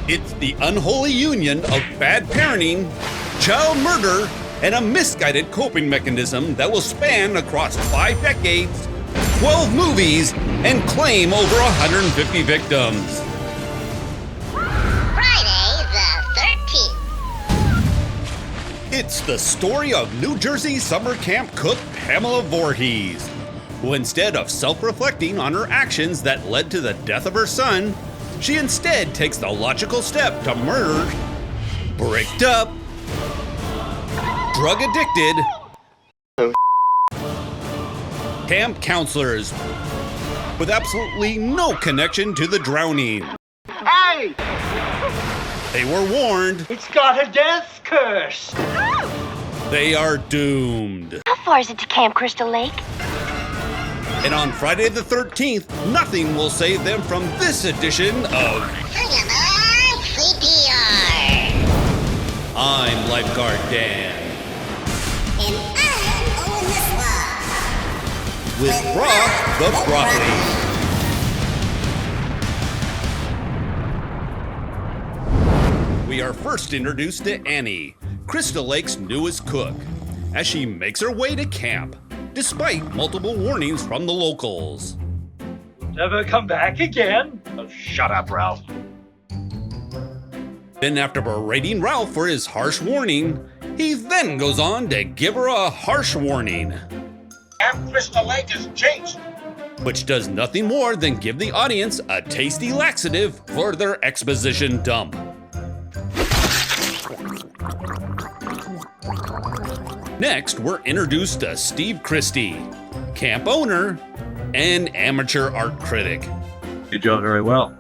It's the unholy union of bad parenting, child murder, and a misguided coping mechanism that will span across 5 decades, 12 movies, and claim over 150 victims. Friday the 13th. It's the story of New Jersey summer camp cook Pamela Voorhees, who instead of self-reflecting on her actions that led to the death of her son, she instead takes the logical step to murder, bricked up, drug addicted, camp counselors with absolutely no connection to the drowning. Hey! They were warned. It's got a death curse! They are doomed. How far is it to Camp Crystal Lake? And on Friday the 13th, nothing will save them from this edition of CPR. I'm Lifeguard Dan. And I'm Owen the Sloth. With Brock the Broccoli. We are first introduced to Annie, Crystal Lake's newest cook, as she makes her way to camp, despite multiple warnings from the locals. Never come back again? Oh, shut up, Ralph. Then after berating Ralph for his harsh warning, he then goes on to give her a harsh warning, Camp Crystal Lake has changed. which does nothing more than give the audience a tasty laxative for their exposition dump. Next, we're introduced to Steve Christie, camp owner and amateur art critic. You do it very well.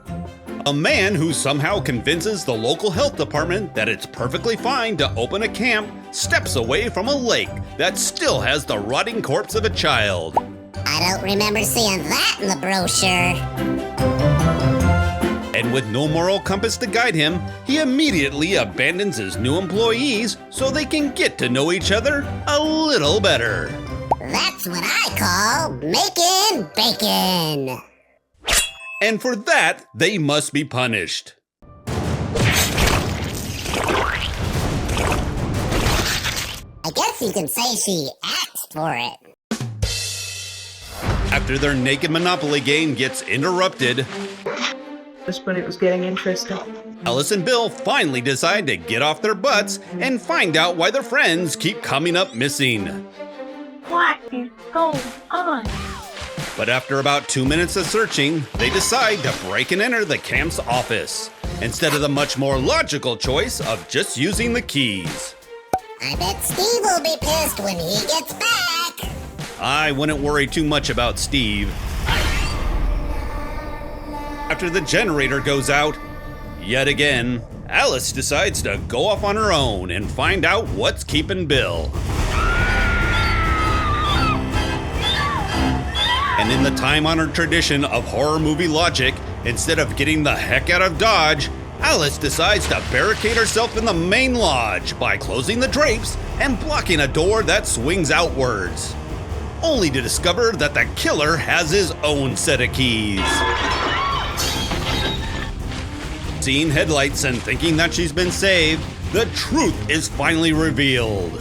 A man who somehow convinces the local health department that it's perfectly fine to open a camp steps away from a lake that still has the rotting corpse of a child. I don't remember seeing that in the brochure. And with no moral compass to guide him, he immediately abandons his new employees so they can get to know each other a little better. That's what I call making bacon. And for that, they must be punished. I guess you can say she asked for it. After their naked Monopoly game gets interrupted, Just when it was getting interesting. Alice and Bill finally decide to get off their butts and find out why their friends keep coming up missing. What is going on? But after about 2 minutes of searching, they decide to break and enter the camp's office, instead of the much more logical choice of just using the keys. I bet Steve will be pissed when he gets back. I wouldn't worry too much about Steve. After the generator goes out, yet again, Alice decides to go off on her own and find out what's keeping Bill. And in the time-honored tradition of horror movie logic, instead of getting the heck out of Dodge, Alice decides to barricade herself in the main lodge by closing the drapes and blocking a door that swings outwards, only to discover that the killer has his own set of keys. Seeing headlights and thinking that she's been saved, the truth is finally revealed.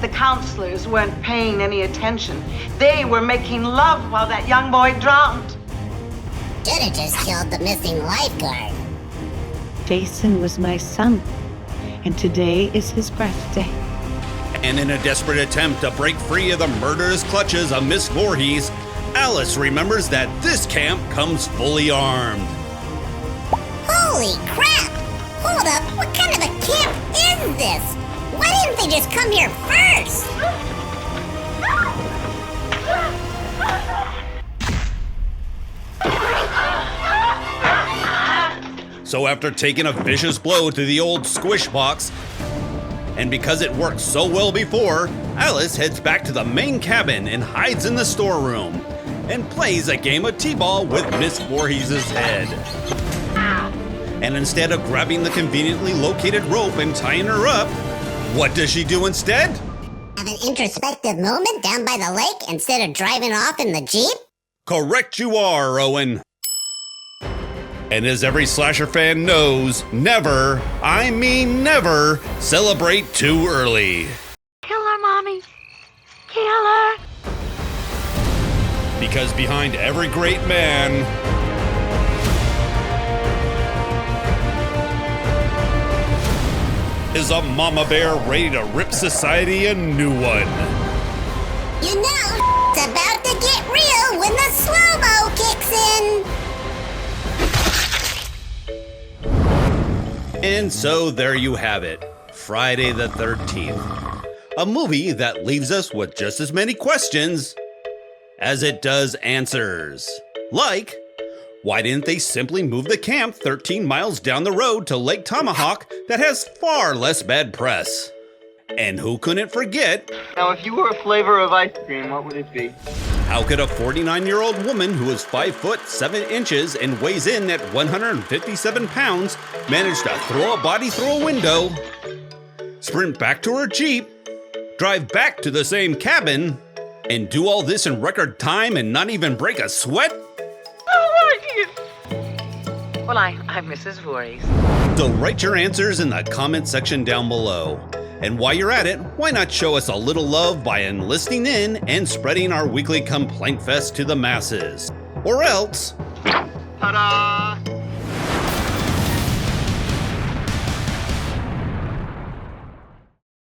The counselors weren't paying any attention. They were making love while that young boy drowned. Should've just killed the missing lifeguard. Jason was my son, and today is his birthday. And in a desperate attempt to break free of the murderous clutches of Miss Voorhees, Alice remembers that this camp comes fully armed. Holy crap! Hold up, what kind of a camp is this? Why didn't they just come here first? So after taking a vicious blow to the old squish box, and because it worked so well before, Alice heads back to the main cabin and hides in the storeroom, and plays a game of t-ball with Miss Voorhees' head. And instead of grabbing the conveniently located rope and tying her up, what does she do instead? Have an introspective moment down by the lake instead of driving off in the Jeep? Correct you are, Owen. And as every slasher fan knows, never, I mean never, celebrate too early. Kill her, Mommy. Kill her. Because behind every great man is a mama bear ready to rip society a new one. You know, it's about to get real when the slow-mo kicks in. And so there you have it, Friday the 13th. A movie that leaves us with just as many questions as it does answers. Like, why didn't they simply move the camp 13 miles down the road to Lake Tomahawk that has far less bad press? And who couldn't forget, Now, if you were a flavor of ice cream, what would it be? how could a 49-year-old woman who is 5 foot 7 inches and weighs in at 157 pounds manage to throw a body through a window, sprint back to her Jeep, drive back to the same cabin, and do all this in record time and not even break a sweat? Well, I'm Mrs. Voorhees. So write your answers in the comment section down below. And while you're at it, why not show us a little love by enlisting in and spreading our weekly complaint fest to the masses? Or else, Ta-da!